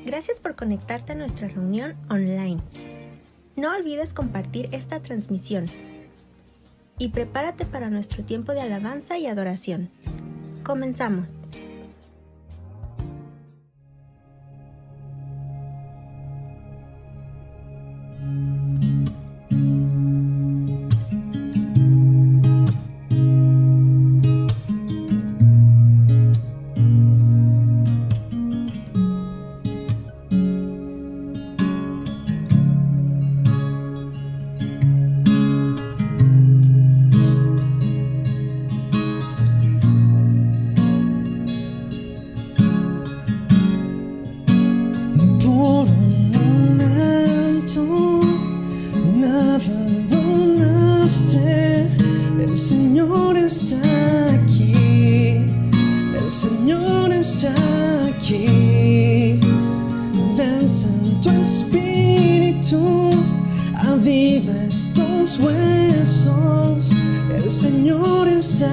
Gracias por conectarte a nuestra reunión online. No olvides compartir esta transmisión y prepárate para nuestro tiempo de alabanza y adoración. Comenzamos. El Señor está aquí, el Señor está aquí. Ven Santo Espíritu, aviva estos huesos. El Señor está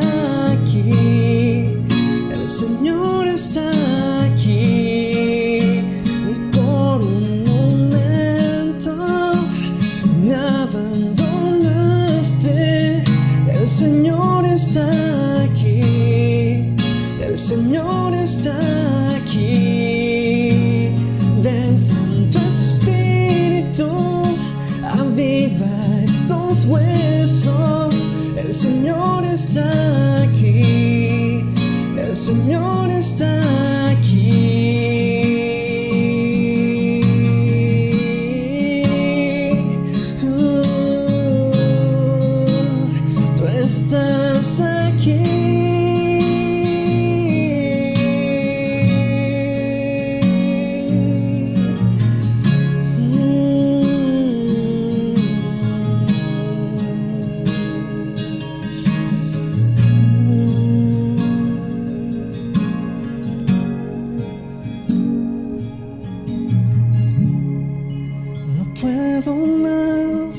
aquí, el Señor está aquí. Ni por un momento me abandonaste. El Señor está aquí, el Señor está aquí. Ven Santo Espíritu, aviva estos huesos. El Señor está aquí, el Señor está aquí. Tú estás aquí. No puedo más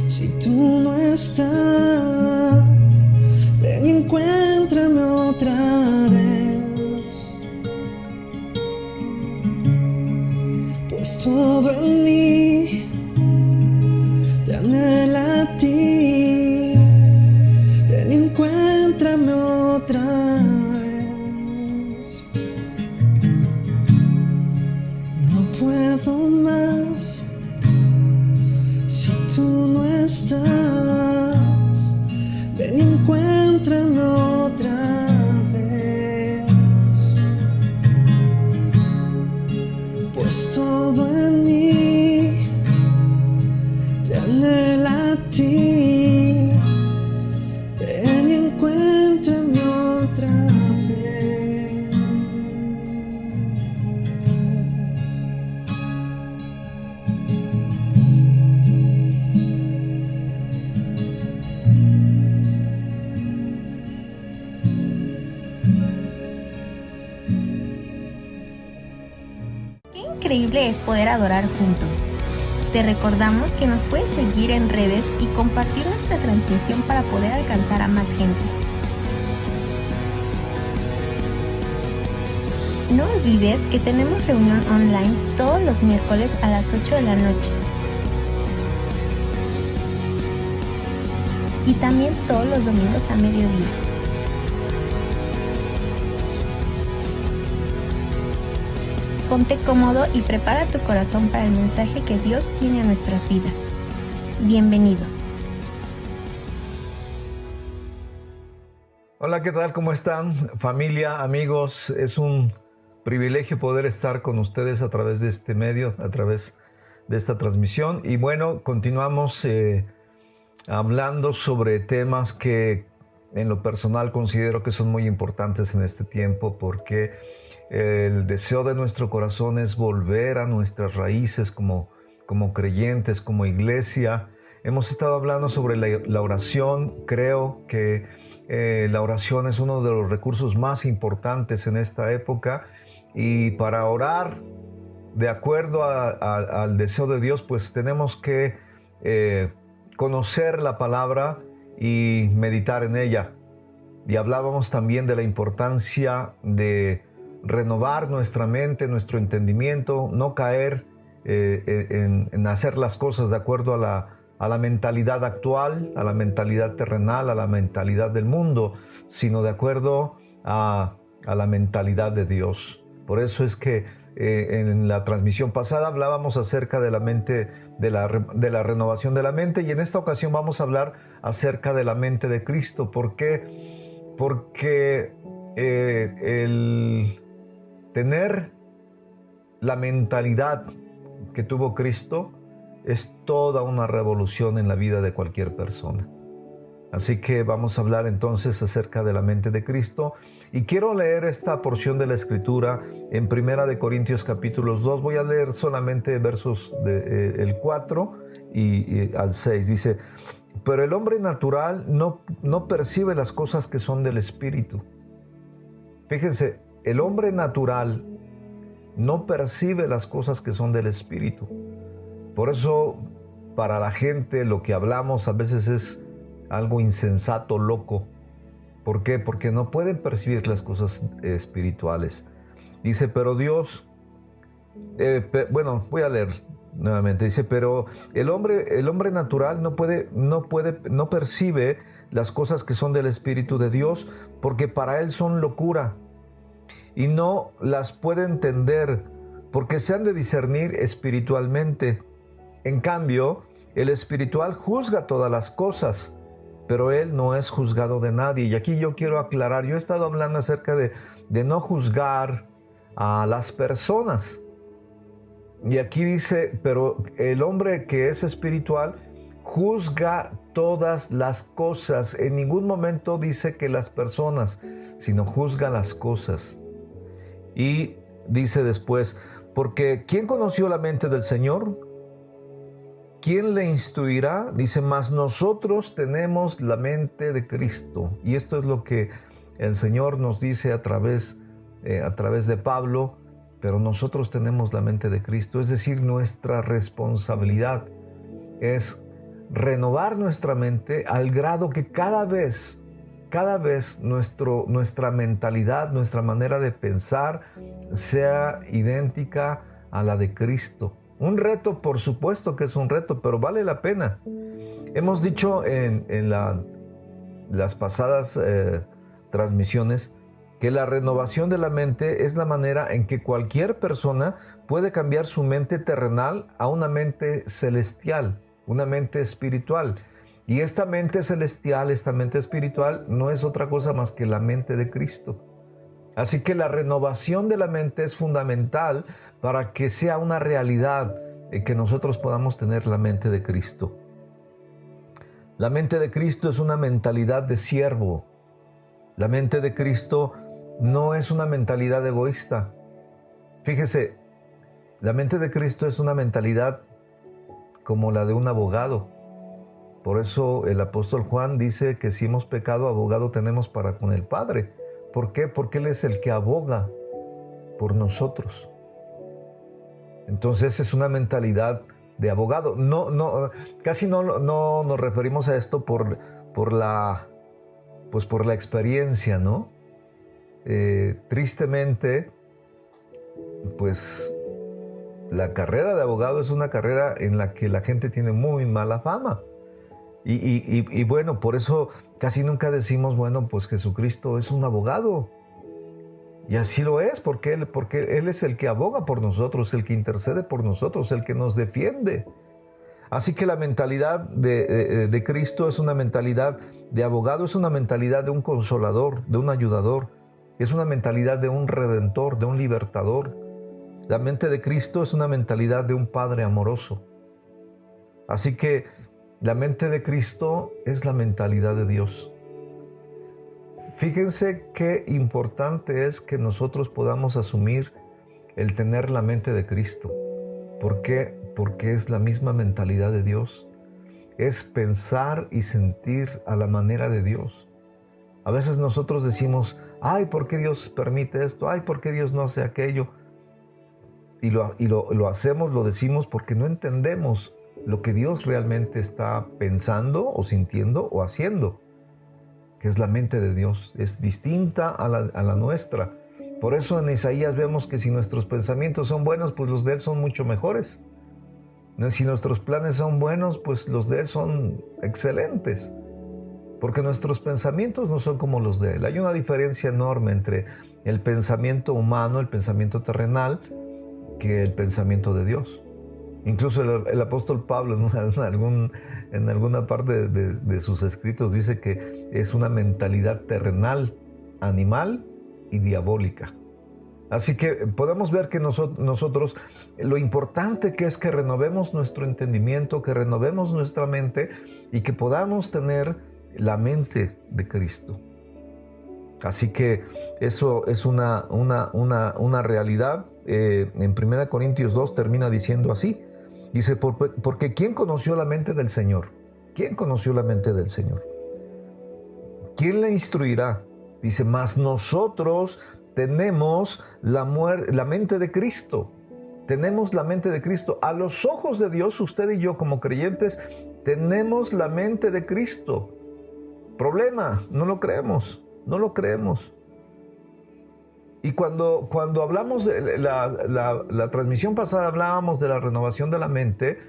si tú no estás. Ven y encuéntrame otra vez, pues todo en mí te anhela a ti. Ven y encuéntrame otra vez. No puedo más si tú no estás. Ven y encuéntrame otra vez, pues todo en mí te anhela a ti. Ven y encuéntrame otra vez. Qué increíble es poder adorar juntos. Te recordamos que nos puedes seguir en redes y compartir nuestra transmisión para poder alcanzar a más gente. No olvides que tenemos reunión online todos los miércoles a las 8 de la noche. Y también todos los domingos a mediodía. Ponte cómodo y prepara tu corazón para el mensaje que Dios tiene a nuestras vidas. Bienvenido. Hola, ¿qué tal? ¿Cómo están? Familia, amigos, es un privilegio poder estar con ustedes a través de este medio, a través de esta transmisión. Y bueno, continuamos hablando sobre temas que en lo personal considero que son muy importantes en este tiempo, porque el deseo de nuestro corazón es volver a nuestras raíces como creyentes, como iglesia. Hemos estado hablando sobre la oración. Creo que la oración es uno de los recursos más importantes en esta época, y para orar de acuerdo al deseo de Dios, pues tenemos que conocer la palabra y meditar en ella. Y hablábamos también de la importancia de renovar nuestra mente, nuestro entendimiento, no caer en hacer las cosas de acuerdo a la mentalidad actual, a la mentalidad terrenal, a la mentalidad del mundo, sino de acuerdo a la mentalidad de Dios. Por eso es que en la transmisión pasada hablábamos acerca de la mente, de la renovación de la mente, y en esta ocasión vamos a hablar acerca de la mente de Cristo. ¿Por qué? Porque el tener la mentalidad que tuvo Cristo es toda una revolución en la vida de cualquier persona. Así que vamos a hablar entonces acerca de la mente de Cristo, y quiero leer esta porción de la Escritura en 1 Corintios capítulo 2. Voy a leer solamente versos del 4 y al 6. Dice: pero el hombre natural no percibe las cosas que son del Espíritu. Fíjense, el hombre natural no percibe las cosas que son del Espíritu. Por eso, para la gente lo que hablamos a veces es algo insensato, loco. ¿Por qué? Porque no pueden percibir las cosas espirituales. Dice, pero Dios, bueno, voy a leer nuevamente. Dice, pero el hombre natural no percibe las cosas que son del Espíritu de Dios, porque para él son locura, y no las puede entender, porque se han de discernir espiritualmente. En cambio, el espiritual juzga todas las cosas, pero él no es juzgado de nadie. Y aquí yo quiero aclarar, yo he estado hablando acerca de no juzgar a las personas. Y aquí dice, pero el hombre que es espiritual juzga todas las cosas. En ningún momento dice que las personas, sino juzga las cosas. Y dice después, porque ¿quién conoció la mente del Señor? ¿Quién le instruirá? Dice, mas nosotros tenemos la mente de Cristo. Y esto es lo que el Señor nos dice a través de Pablo, pero nosotros tenemos la mente de Cristo. Es decir, nuestra responsabilidad es renovar nuestra mente al grado que cada vez nuestra mentalidad, nuestra manera de pensar sea idéntica a la de Cristo. Un reto, por supuesto que es un reto, pero vale la pena. Hemos dicho en las pasadas transmisiones que la renovación de la mente es la manera en que cualquier persona puede cambiar su mente terrenal a una mente celestial, una mente espiritual. Y esta mente celestial, esta mente espiritual, no es otra cosa más que la mente de Cristo. Así que la renovación de la mente es fundamental para que sea una realidad que nosotros podamos tener la mente de Cristo. La mente de Cristo es una mentalidad de siervo. La mente de Cristo no es una mentalidad egoísta. Fíjese, la mente de Cristo es una mentalidad como la de un abogado. Por eso el apóstol Juan dice que si hemos pecado, abogado tenemos para con el Padre. ¿Por qué? Porque Él es el que aboga por nosotros. Entonces es una mentalidad de abogado. Casi no nos referimos a esto por la experiencia, ¿no? Tristemente, pues la carrera de abogado es una carrera en la que la gente tiene muy mala fama. Y bueno, por eso casi nunca decimos, bueno, pues Jesucristo es un abogado. Y así lo es, porque Él es el que aboga por nosotros, el que intercede por nosotros, el que nos defiende. Así que la mentalidad de Cristo es una mentalidad de abogado, es una mentalidad de un consolador, de un ayudador. Es una mentalidad de un redentor, de un libertador. La mente de Cristo es una mentalidad de un Padre amoroso. Así que la mente de Cristo es la mentalidad de Dios. Fíjense qué importante es que nosotros podamos asumir el tener la mente de Cristo. ¿Por qué? Porque es la misma mentalidad de Dios. Es pensar y sentir a la manera de Dios. A veces nosotros decimos, ay, ¿por qué Dios permite esto? Ay, ¿por qué Dios no hace aquello? Y lo hacemos, lo decimos porque no entendemos lo que Dios realmente está pensando o sintiendo o haciendo, que es la mente de Dios. Es distinta a la nuestra. Por eso en Isaías vemos que si nuestros pensamientos son buenos, pues los de Él son mucho mejores. Si nuestros planes son buenos, pues los de Él son excelentes. Porque nuestros pensamientos no son como los de Él. Hay una diferencia enorme entre el pensamiento humano, el pensamiento terrenal, que el pensamiento de Dios. Incluso el apóstol Pablo en alguna parte de sus escritos dice que es una mentalidad terrenal, animal y diabólica. Así que podemos ver que nosotros lo importante que es que renovemos nuestro entendimiento, que renovemos nuestra mente y que podamos tener la mente de Cristo. Así que eso es una realidad. En 1 Corintios 2 termina diciendo así. Dice, porque ¿quién conoció la mente del Señor? ¿Quién conoció la mente del Señor? ¿Quién le instruirá? Dice, mas nosotros tenemos la mente de Cristo. Tenemos la mente de Cristo. A los ojos de Dios, usted y yo como creyentes, tenemos la mente de Cristo. Problema, no lo creemos. No lo creemos. Y cuando hablamos de la transmisión pasada, hablábamos de la renovación de la mente.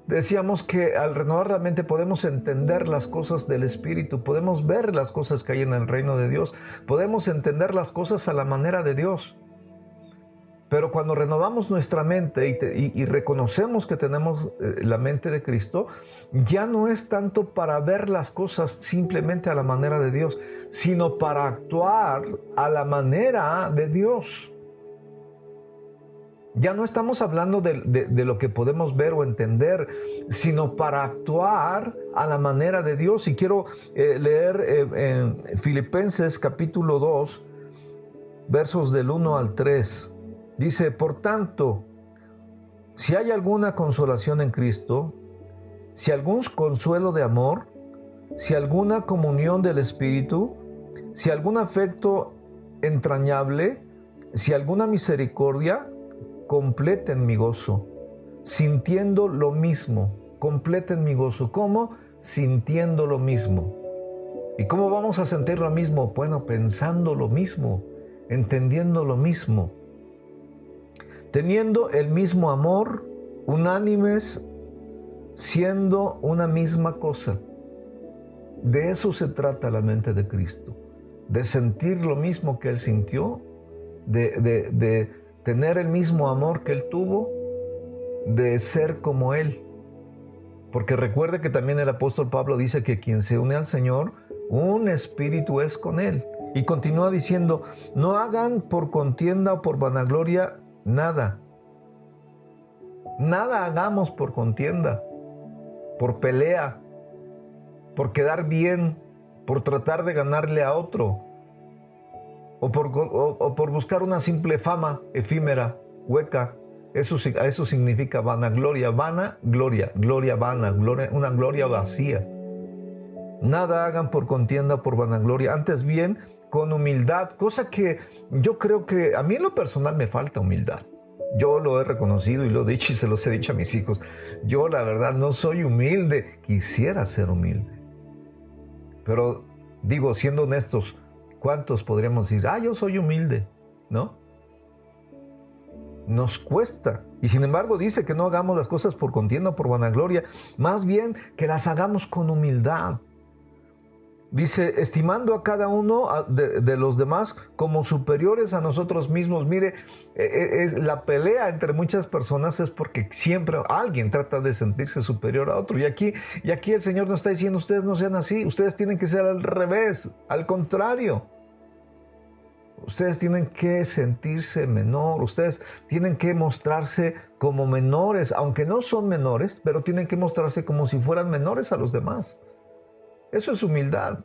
Decíamos que al renovar la mente podemos entender las cosas del Espíritu, podemos ver las cosas que hay en el reino de Dios, podemos entender las cosas a la manera de Dios. Pero cuando renovamos nuestra mente y reconocemos que tenemos la mente de Cristo, ya no es tanto para ver las cosas simplemente a la manera de Dios, sino para actuar a la manera de Dios. Ya no estamos hablando de lo que podemos ver o entender, sino para actuar a la manera de Dios. Y quiero leer en Filipenses capítulo 2, versos del 1 al 3. Dice, por tanto, si hay alguna consolación en Cristo, si algún consuelo de amor, si alguna comunión del Espíritu, si algún afecto entrañable, si alguna misericordia, completen mi gozo, sintiendo lo mismo. Completen mi gozo. ¿Cómo? Sintiendo lo mismo. ¿Y cómo vamos a sentir lo mismo? Bueno, pensando lo mismo, entendiendo lo mismo. Teniendo el mismo amor, unánimes, siendo una misma cosa. De eso se trata la mente de Cristo. De sentir lo mismo que Él sintió, de tener el mismo amor que Él tuvo, de ser como Él. Porque recuerde que también el apóstol Pablo dice que quien se une al Señor, un espíritu es con Él. Y continúa diciendo, no hagan por contienda o por vanagloria nada. Nada hagamos por contienda, por pelea, por quedar bien, por tratar de ganarle a otro, o por buscar una simple fama efímera, hueca. Eso significa vanagloria, gloria vana, una gloria vacía. Nada hagan por contienda, por vanagloria, antes bien con humildad, cosa que yo creo que a mí en lo personal me falta humildad. Yo lo he reconocido y lo he dicho y se los he dicho a mis hijos. Yo la verdad no soy humilde, quisiera ser humilde. Pero digo, siendo honestos, ¿cuántos podríamos decir, yo soy humilde? ¿No? Nos cuesta. Y sin embargo dice que no hagamos las cosas por contienda o por vanagloria, más bien que las hagamos con humildad. Dice, estimando a cada uno de los demás como superiores a nosotros mismos. Mire, la pelea entre muchas personas es porque siempre alguien trata de sentirse superior a otro. Y aquí el Señor nos está diciendo, ustedes no sean así, ustedes tienen que ser al revés, al contrario. Ustedes tienen que sentirse menor, ustedes tienen que mostrarse como menores, aunque no son menores, pero tienen que mostrarse como si fueran menores a los demás. Eso es humildad.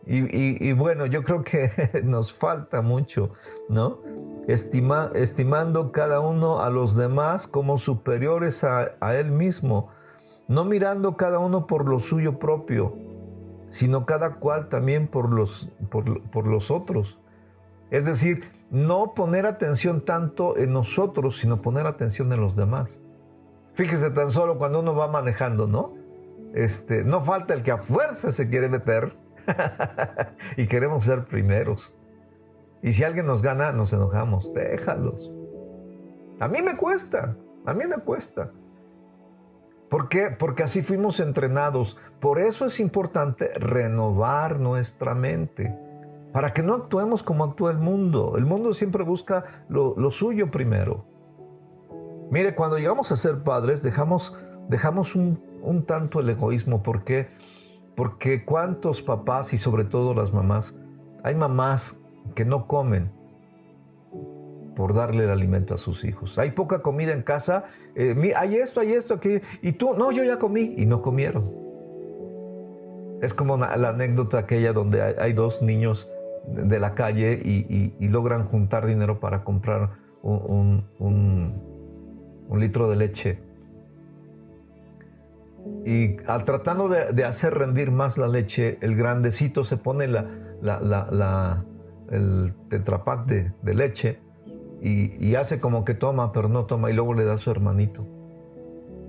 Y bueno, yo creo que nos falta mucho, ¿no? Estimando cada uno a los demás como superiores a él mismo, no mirando cada uno por lo suyo propio, sino cada cual también por los otros. Es decir, no poner atención tanto en nosotros, sino poner atención en los demás. Fíjese tan solo cuando uno va manejando, ¿no? No falta el que a fuerza se quiere meter y queremos ser primeros. Y si alguien nos gana, nos enojamos. Déjalos. A mí me cuesta. ¿Por qué? Porque así fuimos entrenados. Por eso es importante renovar nuestra mente, para que no actuemos como actúa el mundo. El mundo siempre busca lo suyo primero. Mire, cuando llegamos a ser padres, dejamos un tanto el egoísmo. ¿Por qué? Porque cuántos papás y sobre todo las mamás, hay mamás que no comen por darle el alimento a sus hijos. Hay poca comida en casa, hay esto, aquello, y tú, no, yo ya comí, y no comieron. Es como la anécdota aquella donde hay dos niños de la calle y logran juntar dinero para comprar un litro de leche. Y tratando de hacer rendir más la leche, el grandecito se pone el tetrapack de leche y hace como que toma, pero no toma, y luego le da a su hermanito.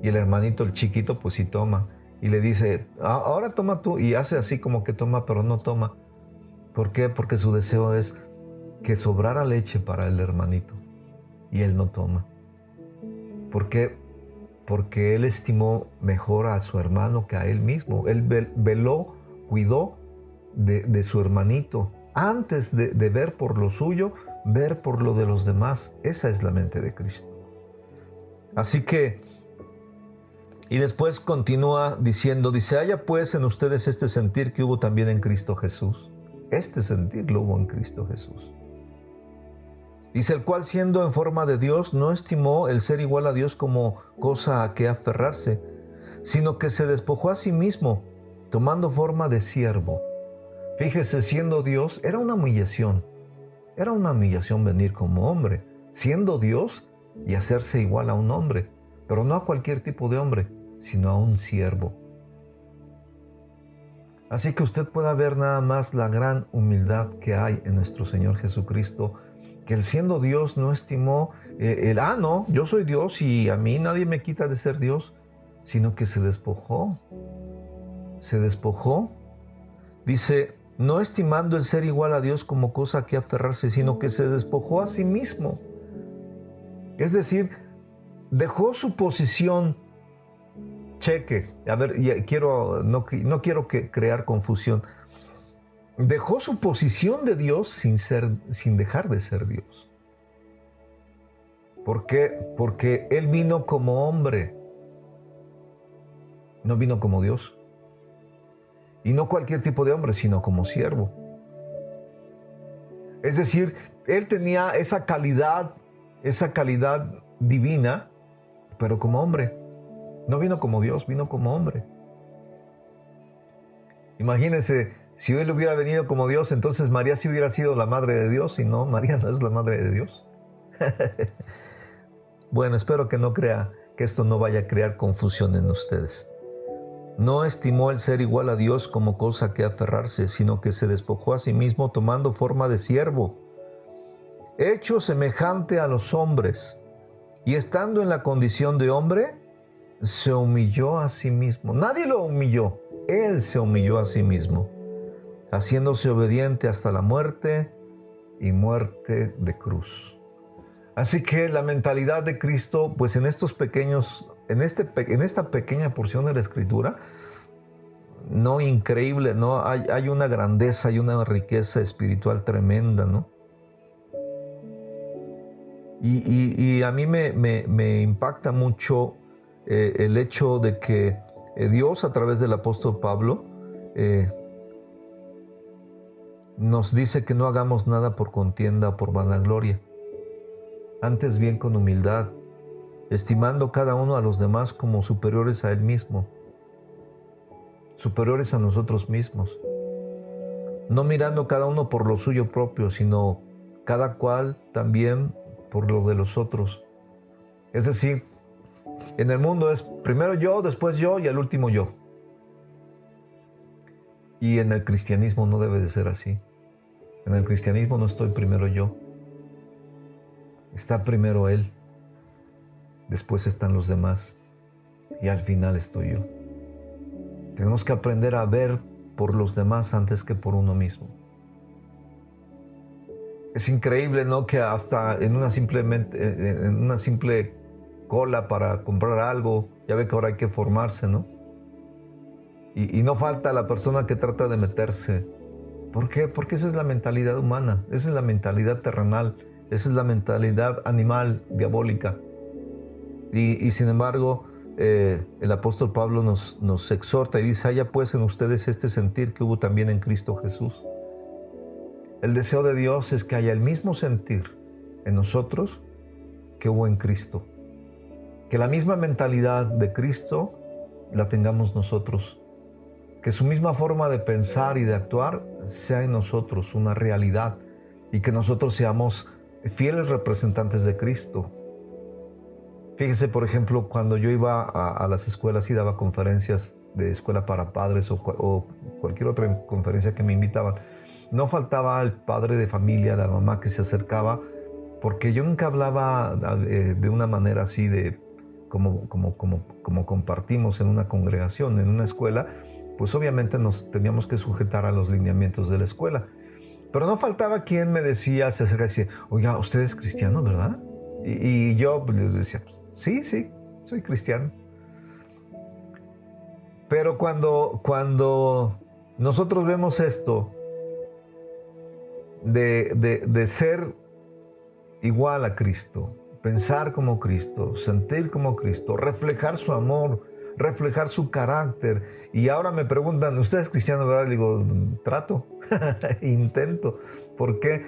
Y el hermanito, el chiquito, pues sí toma. Y le dice, ahora toma tú, y hace así como que toma, pero no toma. ¿Por qué? Porque su deseo es que sobrara leche para el hermanito, y él no toma. ¿Por qué? Porque él estimó mejor a su hermano que a él mismo. Él veló, cuidó de su hermanito. Antes de ver por lo suyo, ver por lo de los demás. Esa es la mente de Cristo. Así que, y después continúa diciendo, dice, haya pues en ustedes este sentir que hubo también en Cristo Jesús. Este sentir lo hubo en Cristo Jesús. Dice, el cual siendo en forma de Dios, no estimó el ser igual a Dios como cosa a que aferrarse, sino que se despojó a sí mismo, tomando forma de siervo. Fíjese, siendo Dios, era una humillación venir como hombre, siendo Dios y hacerse igual a un hombre, pero no a cualquier tipo de hombre, sino a un siervo. Así que usted pueda ver nada más la gran humildad que hay en nuestro Señor Jesucristo, que él siendo Dios no estimó no, yo soy Dios y a mí nadie me quita de ser Dios, sino que se despojó. Dice, no estimando el ser igual a Dios como cosa a que aferrarse, sino que se despojó a sí mismo. Es decir, dejó su posición. Cheque, a ver, no quiero crear confusión. Dejó su posición de Dios sin dejar de ser Dios. ¿Por qué? Porque Él vino como hombre, no vino como Dios. Y no cualquier tipo de hombre, sino como siervo. Es decir, Él tenía esa calidad divina, pero como hombre. No vino como Dios, vino como hombre. Imagínense, si Él hubiera venido como Dios, entonces María sí hubiera sido la madre de Dios, y no, María no es la madre de Dios. Bueno, espero que que esto no vaya a crear confusión en ustedes. No estimó el ser igual a Dios como cosa que aferrarse, sino que se despojó a sí mismo tomando forma de siervo, hecho semejante a los hombres, y estando en la condición de hombre, se humilló a sí mismo. Nadie lo humilló, Él se humilló a sí mismo, haciéndose obediente hasta la muerte y muerte de cruz. Así que la mentalidad de Cristo, pues en esta pequeña porción de la Escritura, no increíble, no hay una grandeza y una riqueza espiritual tremenda, ¿no? Y a mí me impacta mucho el hecho de que Dios, a través del apóstol Pablo, nos dice que no hagamos nada por contienda o por vanagloria, antes bien con humildad, estimando cada uno a los demás como superiores a él mismo, superiores a nosotros mismos, no mirando cada uno por lo suyo propio, sino cada cual también por lo de los otros. Es decir, en el mundo es primero yo, después yo y al último yo. Y en el cristianismo no debe de ser así. En el cristianismo no estoy primero yo. Está primero Él, después están los demás y al final estoy yo. Tenemos que aprender a ver por los demás antes que por uno mismo. Es increíble, ¿no? Que hasta en una simple cola para comprar algo, ya ve que ahora hay que formarse, ¿no? Y no falta la persona que trata de meterse. ¿Por qué? Porque esa es la mentalidad humana, esa es la mentalidad terrenal, esa es la mentalidad animal, diabólica. Y sin embargo, el apóstol Pablo nos exhorta y dice: haya pues en ustedes este sentir que hubo también en Cristo Jesús. El deseo de Dios es que haya el mismo sentir en nosotros que hubo en Cristo. Que la misma mentalidad de Cristo la tengamos nosotros. Que su misma forma de pensar y de actuar sea en nosotros una realidad y que nosotros seamos fieles representantes de Cristo. Fíjese, por ejemplo, cuando yo iba a las escuelas y daba conferencias de escuela para padres o cualquier otra conferencia que me invitaban, no faltaba el padre de familia, la mamá que se acercaba, porque yo nunca hablaba de una manera así de como compartimos en una congregación, en una escuela. Pues obviamente nos teníamos que sujetar a los lineamientos de la escuela. Pero no faltaba quien me decía, se acerca y decía: oiga, usted es cristiano, ¿verdad? Y yo le decía: sí, soy cristiano. Pero cuando nosotros vemos esto de ser igual a Cristo, pensar como Cristo, sentir como Cristo, reflejar su amor, reflejar su carácter. Y ahora me preguntan: ¿usted es cristiano, verdad? Le digo: trato, intento. ¿Por qué?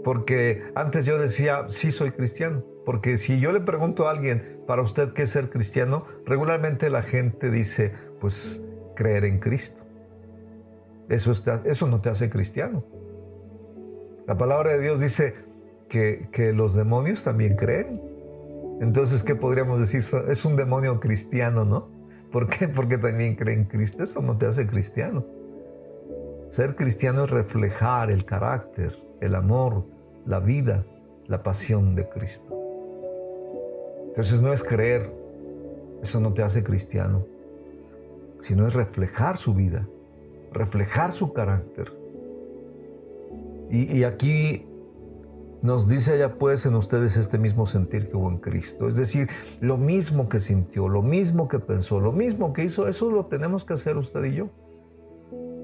Porque antes yo decía: sí, soy cristiano. Porque si yo le pregunto a alguien: ¿para usted qué es ser cristiano?, regularmente la gente dice: pues creer en Cristo. Eso no te hace cristiano. La palabra de Dios dice que los demonios también creen. Entonces, ¿qué podríamos decir? Es un demonio cristiano, ¿no? ¿Por qué? Porque también cree en Cristo. Eso no te hace cristiano. Ser cristiano es reflejar el carácter, el amor, la vida, la pasión de Cristo. Entonces no es creer, eso no te hace cristiano, sino es reflejar su vida, reflejar su carácter. Y aquí nos dice: haya pues en ustedes este mismo sentir que hubo en Cristo. Es decir, lo mismo que sintió, lo mismo que pensó, lo mismo que hizo, eso lo tenemos que hacer usted y yo.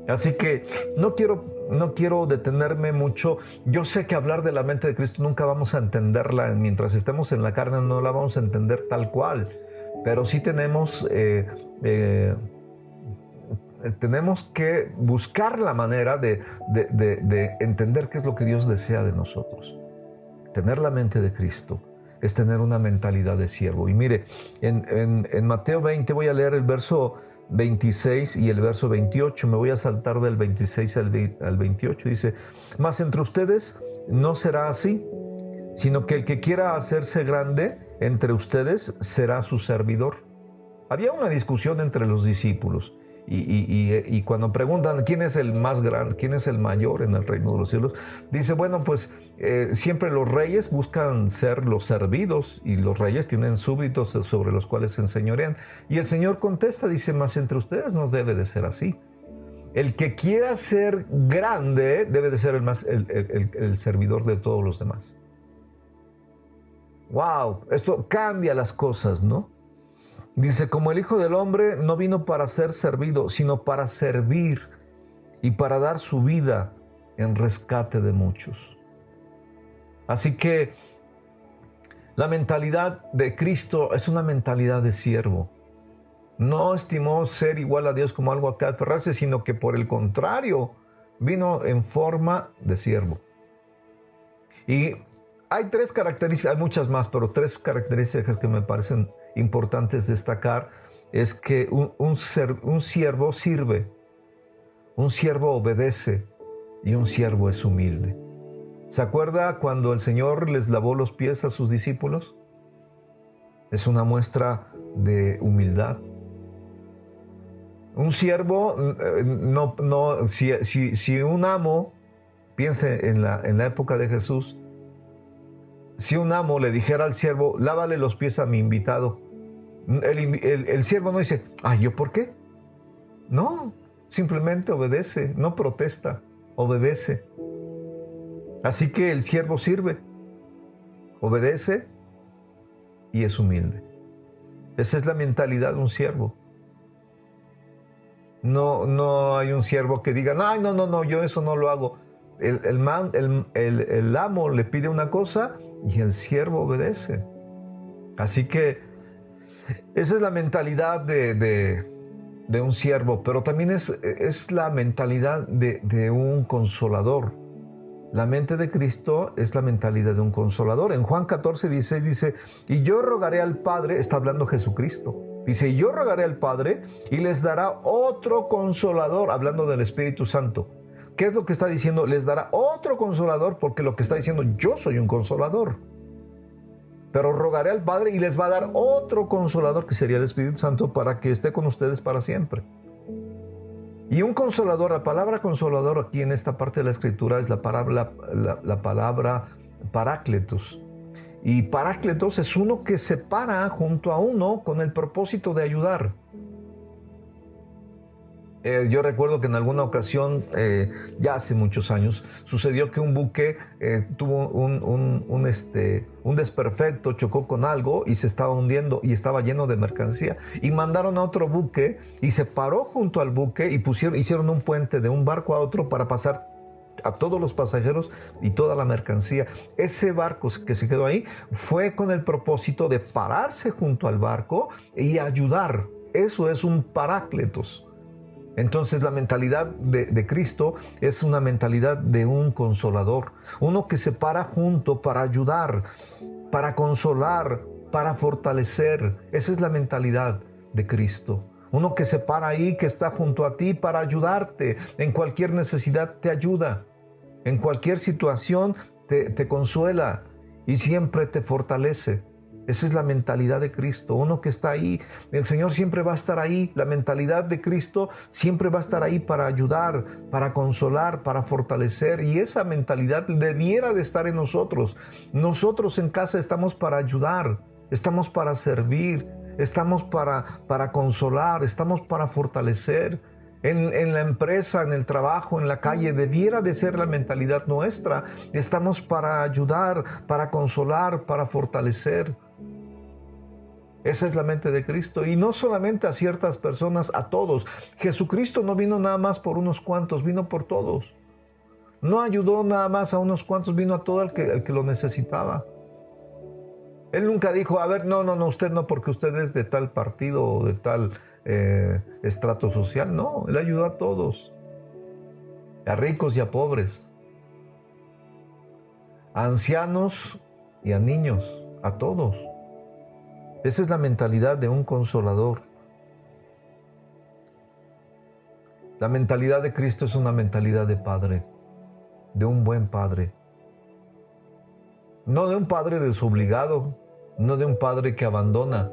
Así que no quiero detenerme mucho. Yo sé que hablar de la mente de Cristo nunca vamos a entenderla. Mientras estemos en la carne no la vamos a entender tal cual. Pero sí tenemos que buscar la manera de entender qué es lo que Dios desea de nosotros. Tener la mente de Cristo es tener una mentalidad de siervo. Y mire, en Mateo 20 voy a leer el verso 26 y el verso 28. Me voy a saltar del 26 al 28. Dice: mas entre ustedes no será así, sino que el que quiera hacerse grande entre ustedes será su servidor. Había una discusión entre los discípulos. Y cuando preguntan quién es el más grande, quién es el mayor en el reino de los cielos, dice: bueno, pues siempre los reyes buscan ser los servidos, y los reyes tienen súbditos sobre los cuales se enseñorean. Y el Señor contesta, dice: mas entre ustedes no debe de ser así. El que quiera ser grande debe de ser el servidor de todos los demás. ¡Wow! Esto cambia las cosas, ¿no? Dice: como el Hijo del Hombre no vino para ser servido, sino para servir y para dar su vida en rescate de muchos. Así que la mentalidad de Cristo es una mentalidad de siervo. No estimó ser igual a Dios como algo a que aferrarse, sino que por el contrario, vino en forma de siervo. Y hay tres características, hay muchas más, pero tres características que me parecen importantes destacar. Es que un siervo sirve, un siervo obedece y un siervo es humilde. ¿Se acuerda cuando el Señor les lavó los pies a sus discípulos? Es una muestra de humildad. Un siervo, si un amo, piense en la época de Jesús, si un amo le dijera al siervo: lávale los pies a mi invitado, el siervo no dice: ¿yo por qué? No, simplemente obedece, no protesta, obedece. Así que el siervo sirve, obedece y es humilde. Esa es la mentalidad de un siervo. No hay un siervo que diga, ay, no, yo eso no lo hago. El amo le pide una cosa y el siervo obedece. Así que esa es la mentalidad de un siervo, pero también es la mentalidad de un consolador. La mente de Cristo es la mentalidad de un consolador. En Juan 14:16 dice, y yo rogaré al Padre, está hablando Jesucristo. Dice, y yo rogaré al Padre y les dará otro consolador, hablando del Espíritu Santo. ¿Qué es lo que está diciendo? Les dará otro consolador, porque lo que está diciendo, yo soy un consolador. Pero rogaré al Padre y les va a dar otro consolador, que sería el Espíritu Santo, para que esté con ustedes para siempre. Y un consolador, la palabra consolador aquí en esta parte de la Escritura es la palabra parácletos. Y parácletos es uno que se para junto a uno con el propósito de ayudar. Yo recuerdo que en alguna ocasión, ya hace muchos años, sucedió que un buque tuvo un desperfecto, chocó con algo y se estaba hundiendo y estaba lleno de mercancía. Y mandaron a otro buque y se paró junto al buque y hicieron un puente de un barco a otro para pasar a todos los pasajeros y toda la mercancía. Ese barco que se quedó ahí fue con el propósito de pararse junto al barco y ayudar. Eso es un parácletos. Entonces la mentalidad de Cristo es una mentalidad de un consolador, uno que se para junto para ayudar, para consolar, para fortalecer. Esa es la mentalidad de Cristo. Uno que se para ahí, que está junto a ti para ayudarte. En cualquier necesidad te ayuda. En cualquier situación te consuela y siempre te fortalece. Esa es la mentalidad de Cristo, uno que está ahí. El Señor siempre va a estar ahí. La mentalidad de Cristo siempre va a estar ahí para ayudar, para consolar, para fortalecer. Y esa mentalidad debiera de estar en nosotros. Nosotros en casa estamos para ayudar, estamos para servir, estamos para consolar, estamos para fortalecer. En la empresa, en el trabajo, en la calle, debiera de ser la mentalidad nuestra. Estamos para ayudar, para consolar, para fortalecer. Esa es la mente de Cristo, y no solamente a ciertas personas, a todos. Jesucristo no vino nada más por unos cuantos, vino por todos. No ayudó nada más a unos cuantos, vino a todo el que lo necesitaba. Él nunca dijo, a ver, no, usted no, porque usted es de tal partido o de tal estrato social. No, Él ayudó a todos, a ricos y a pobres, a ancianos y a niños, a todos. Esa es la mentalidad de un consolador. La mentalidad de Cristo es una mentalidad de padre, de un buen padre. No de un padre desobligado, no de un padre que abandona,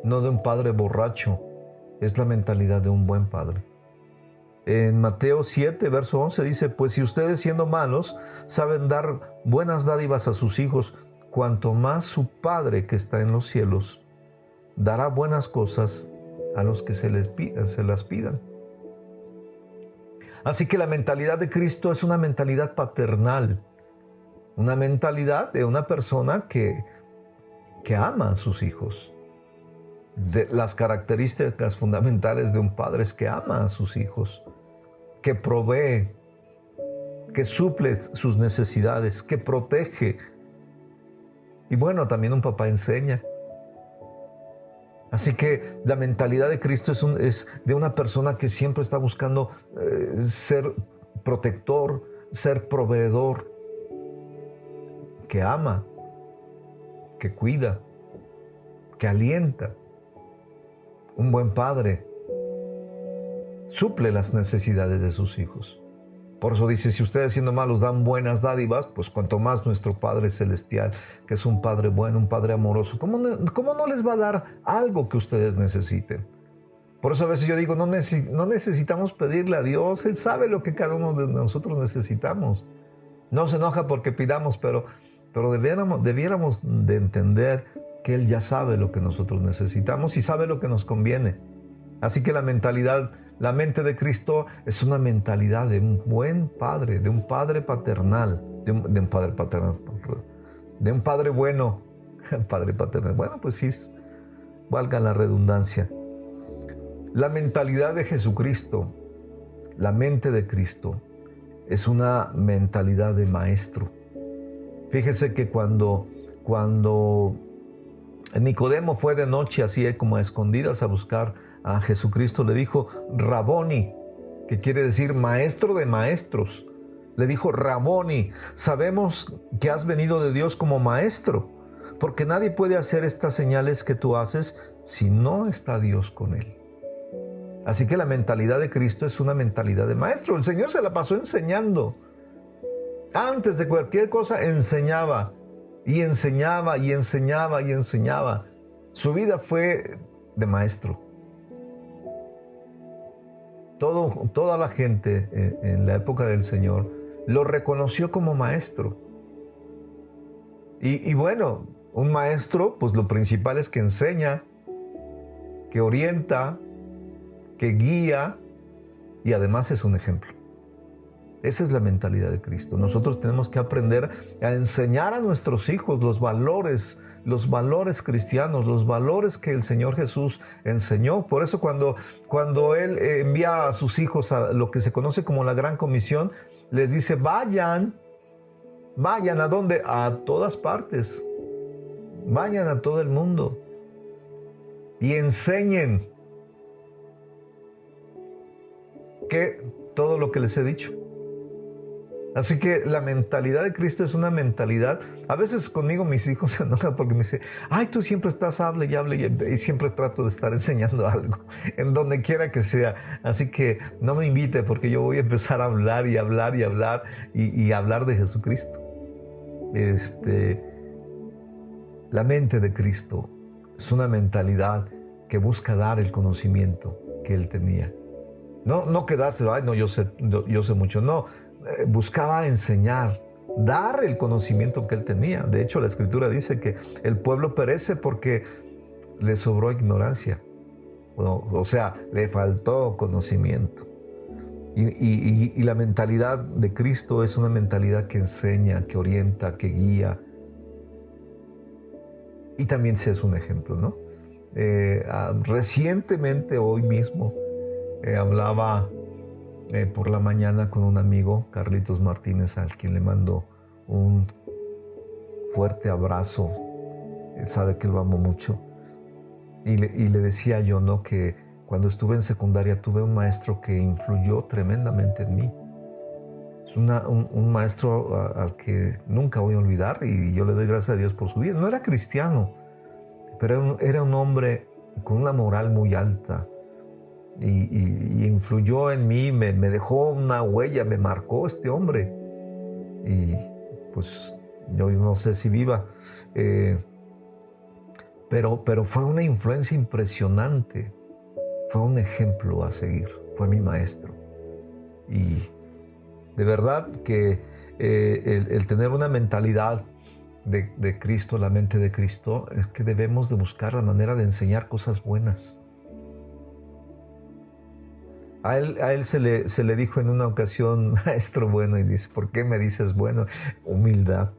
no de un padre borracho. Es la mentalidad de un buen padre. En Mateo 7, verso 11 dice, pues si ustedes siendo malos saben dar buenas dádivas a sus hijos, cuanto más su Padre que está en los cielos dará buenas cosas a los que se las pidan. Así que la mentalidad de Cristo es una mentalidad paternal, una mentalidad de una persona que ama a sus hijos. Las características fundamentales de un padre es que ama a sus hijos, que provee, que suple sus necesidades, que protege. Y bueno, también un papá enseña. Así que la mentalidad de Cristo es de una persona que siempre está buscando ser protector, ser proveedor, que ama, que cuida, que alienta. Un buen padre suple las necesidades de sus hijos. Por eso dice, si ustedes siendo malos dan buenas dádivas, pues cuanto más nuestro Padre Celestial, que es un Padre bueno, un Padre amoroso, ¿cómo no les va a dar algo que ustedes necesiten? Por eso a veces yo digo, no necesitamos pedirle a Dios. Él sabe lo que cada uno de nosotros necesitamos. No se enoja porque pidamos, pero debiéramos de entender que Él ya sabe lo que nosotros necesitamos y sabe lo que nos conviene. Así que la mente de Cristo es una mentalidad de un buen padre, de un padre paternal. de un padre paternal, de un padre bueno, padre paternal. Bueno, pues sí, valga la redundancia. La mentalidad de Jesucristo, la mente de Cristo, es una mentalidad de maestro. Fíjese que cuando Nicodemo fue de noche, así como a escondidas, a buscar a Jesucristo, le dijo Raboni, que quiere decir maestro de maestros. Le dijo Raboni, sabemos que has venido de Dios como maestro, porque nadie puede hacer estas señales que tú haces si no está Dios con él. Así que la mentalidad de Cristo es una mentalidad de maestro. El Señor se la pasó enseñando. Antes de cualquier cosa enseñaba, y enseñaba, y enseñaba, y enseñaba. Su vida fue de maestro. Toda la gente en la época del Señor lo reconoció como maestro. Y bueno, un maestro, pues lo principal es que enseña, que orienta, que guía y además es un ejemplo. Esa es la mentalidad de Cristo. Nosotros tenemos que aprender a enseñar a nuestros hijos los valores cristianos, los valores que el Señor Jesús enseñó. Por eso cuando Él envía a sus hijos a lo que se conoce como la Gran Comisión, les dice, vayan ¿a dónde? A todas partes. Vayan a todo el mundo y enseñen que todo lo que les he dicho. Así que la mentalidad de Cristo es una mentalidad. A veces conmigo mis hijos se enojan porque me dicen, ay, tú siempre estás hable y hable, y siempre trato de estar enseñando algo en donde quiera que sea. Así que no me invite porque yo voy a empezar a hablar y hablar y hablar y hablar de Jesucristo. La mente de Cristo es una mentalidad que busca dar el conocimiento que Él tenía. No quedárselo, ay, no, yo sé mucho, no. Buscaba enseñar, dar el conocimiento que Él tenía. De hecho, la Escritura dice que el pueblo perece porque le sobró ignorancia. O sea, le faltó conocimiento. Y la mentalidad de Cristo es una mentalidad que enseña, que orienta, que guía. Y también se es un ejemplo, ¿no? Recientemente, hoy mismo, hablaba por la mañana con un amigo, Carlitos Martínez, al quien le mando un fuerte abrazo. Sabe que lo amo mucho. Y le decía yo, ¿no?, que cuando estuve en secundaria tuve un maestro que influyó tremendamente en mí. Es un maestro al que nunca voy a olvidar y yo le doy gracias a Dios por su vida. No era cristiano, pero era un hombre con una moral muy alta. Y influyó en mí, me dejó una huella, me marcó este hombre. Y pues yo no sé si viva, pero fue una influencia impresionante, fue un ejemplo a seguir, fue mi maestro. Y de verdad que el tener una mentalidad de Cristo, la mente de Cristo, es que debemos de buscar la manera de enseñar cosas buenas. A él se le dijo en una ocasión, maestro bueno, y dice, ¿por qué me dices bueno? Humildad.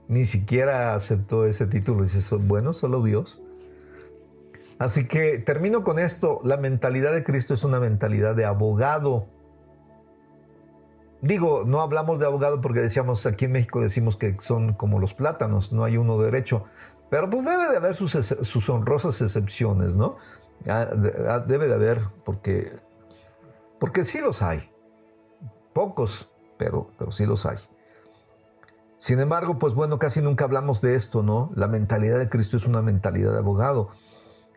Ni siquiera aceptó ese título, dice, soy bueno, solo Dios. Así que termino con esto, la mentalidad de Cristo es una mentalidad de abogado. Digo, no hablamos de abogado porque decíamos, aquí en México decimos que son como los plátanos, no hay uno derecho, pero pues debe de haber sus honrosas excepciones, ¿no? Debe de haber, porque sí los hay, pocos, pero sí los hay. Sin embargo, pues bueno, casi nunca hablamos de esto, ¿no? La mentalidad de Cristo es una mentalidad de abogado.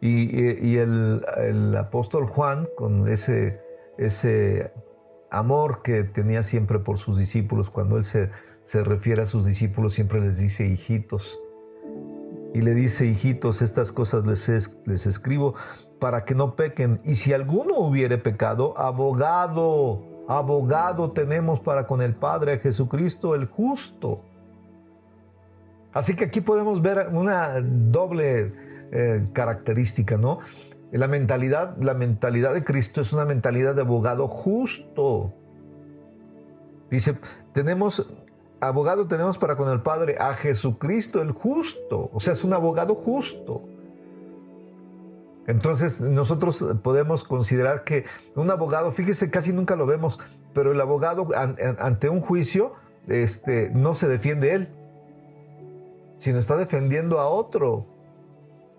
Y el apóstol Juan, con ese amor que tenía siempre por sus discípulos, cuando él se refiere a sus discípulos, siempre les dice hijitos. Y le dice, hijitos, estas cosas les escribo para que no pequen. Y si alguno hubiere pecado, abogado tenemos para con el Padre, a Jesucristo el justo. Así que aquí podemos ver una doble característica, ¿no? La mentalidad de Cristo es una mentalidad de abogado justo. Dice, tenemos abogado tenemos para con el Padre? A Jesucristo el justo. O sea, es un abogado justo. Entonces nosotros podemos considerar que un abogado, fíjese, casi nunca lo vemos, pero el abogado ante un juicio no se defiende él, sino está defendiendo a otro.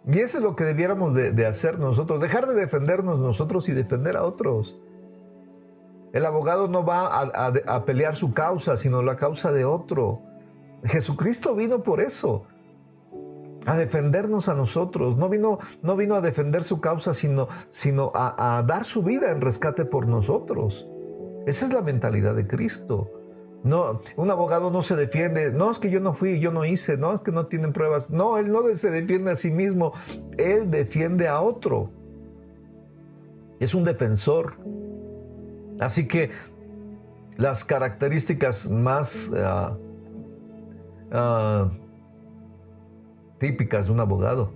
Y eso es lo que debiéramos de hacer nosotros, dejar de defendernos nosotros y defender a otros. El abogado no va a pelear su causa, sino la causa de otro. Jesucristo vino por eso, a defendernos a nosotros. No vino a defender su causa, sino a dar su vida en rescate por nosotros. Esa es la mentalidad de Cristo. No, un abogado no se defiende. No, es que yo no fui, yo no hice. No, es que no tienen pruebas. No, él no se defiende a sí mismo. Él defiende a otro. Es un defensor. Así que las características más típicas de un abogado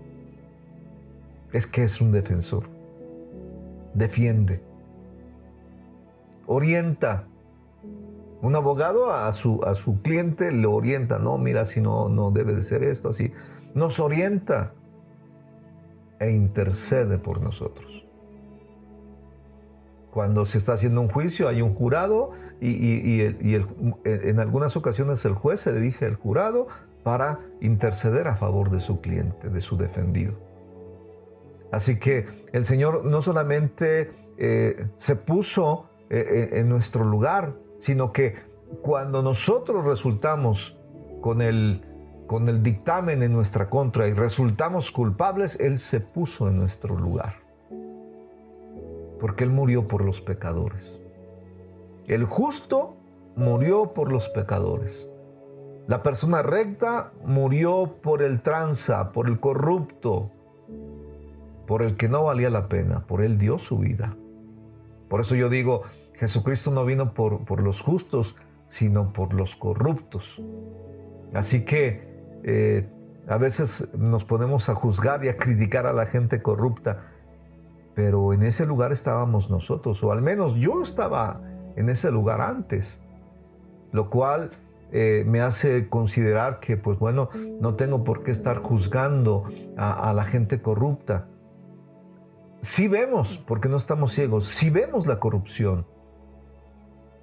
es que es un defensor. Defiende. Orienta. Un abogado a su cliente le orienta. No, mira, si no debe de ser esto, así. Nos orienta e intercede por nosotros. Cuando se está haciendo un juicio, hay un jurado y en algunas ocasiones el juez se dirige al jurado para interceder a favor de su cliente, de su defendido. Así que el Señor no solamente se puso en nuestro lugar, sino que cuando nosotros resultamos con el dictamen en nuestra contra y resultamos culpables, Él se puso en nuestro lugar. Porque Él murió por los pecadores. El justo murió por los pecadores. La persona recta murió por el tranza, por el corrupto, por el que no valía la pena. Por Él dio su vida. Por eso yo digo, Jesucristo no vino por los justos, sino por los corruptos. Así que a veces nos ponemos a juzgar y a criticar a la gente corrupta, pero en ese lugar estábamos nosotros, o al menos yo estaba en ese lugar antes, lo cual me hace considerar que, pues bueno, no tengo por qué estar juzgando a la gente corrupta. Sí vemos, porque no estamos ciegos, sí vemos la corrupción.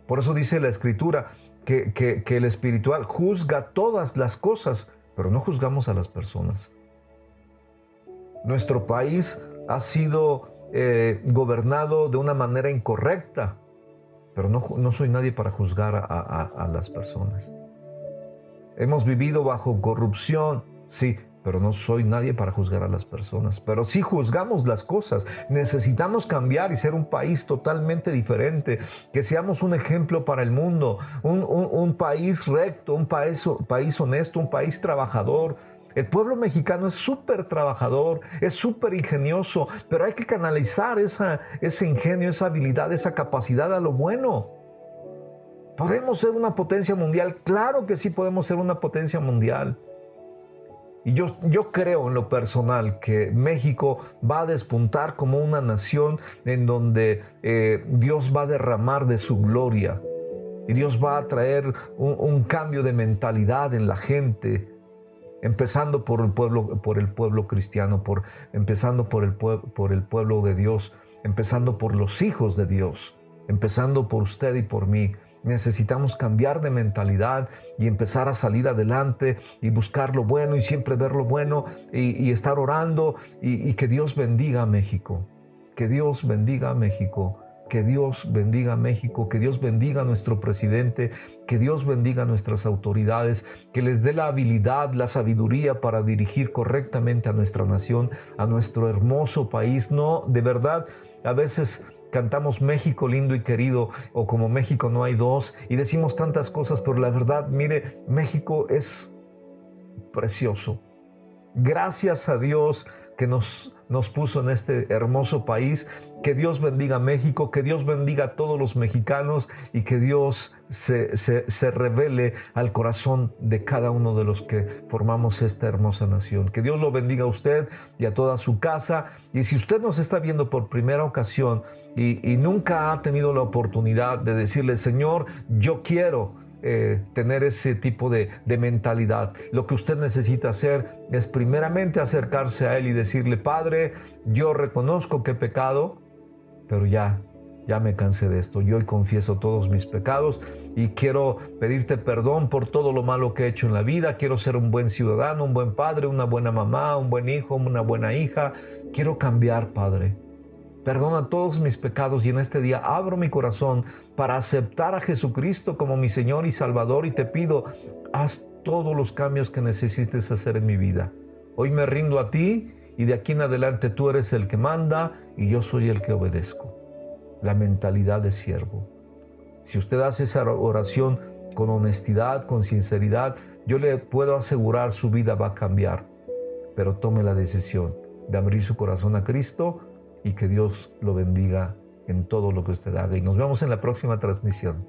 Por eso dice la Escritura que el espiritual juzga todas las cosas, pero no juzgamos a las personas. Nuestro país ha sido gobernado de una manera incorrecta, pero no soy nadie para juzgar a las personas. Hemos vivido bajo corrupción, sí, pero no soy nadie para juzgar a las personas. Pero sí juzgamos las cosas. Necesitamos cambiar y ser un país totalmente diferente, que seamos un ejemplo para el mundo, un país recto, un país honesto, un país trabajador. El pueblo mexicano es súper trabajador, es súper ingenioso, pero hay que canalizar ese ingenio, esa habilidad, esa capacidad a lo bueno. ¿Podemos ser una potencia mundial? Claro que sí podemos ser una potencia mundial. Y yo creo en lo personal que México va a despuntar como una nación en donde Dios va a derramar de su gloria. Y Dios va a traer un cambio de mentalidad en la gente, empezando por el pueblo cristiano, empezando por el pueblo de Dios, empezando por los hijos de Dios, empezando por usted y por mí. Necesitamos cambiar de mentalidad y empezar a salir adelante y buscar lo bueno y siempre ver lo bueno y estar orando y que Dios bendiga a México. Que Dios bendiga a México. Que Dios bendiga a México. Que Dios bendiga a nuestro presidente. Que Dios bendiga a nuestras autoridades. Que les dé la habilidad, la sabiduría para dirigir correctamente a nuestra nación, a nuestro hermoso país. No, de verdad, a veces cantamos México lindo y querido, o como México no hay dos, y decimos tantas cosas, pero la verdad, mire, México es precioso. Gracias a Dios que nos puso en este hermoso país. Que Dios bendiga a México, que Dios bendiga a todos los mexicanos y que Dios se revele al corazón de cada uno de los que formamos esta hermosa nación. Que Dios lo bendiga a usted y a toda su casa. Y si usted nos está viendo por primera ocasión y nunca ha tenido la oportunidad de decirle, Señor, yo quiero tener ese tipo de mentalidad. Lo que usted necesita hacer es primeramente acercarse a Él y decirle: Padre, yo reconozco que he pecado, pero ya me cansé de esto. Yo hoy confieso todos mis pecados y quiero pedirte perdón por todo lo malo que he hecho en la vida. Quiero ser un buen ciudadano, un buen padre, una buena mamá, un buen hijo, una buena hija. Quiero cambiar, Padre. Perdona todos mis pecados y en este día abro mi corazón para aceptar a Jesucristo como mi Señor y Salvador, y te pido, haz todos los cambios que necesites hacer en mi vida. Hoy me rindo a ti y de aquí en adelante tú eres el que manda y yo soy el que obedezco. La mentalidad de siervo. Si usted hace esa oración con honestidad, con sinceridad, yo le puedo asegurar su vida va a cambiar. Pero tome la decisión de abrir su corazón a Cristo y que Dios lo bendiga en todo lo que usted haga. Y nos vemos en la próxima transmisión.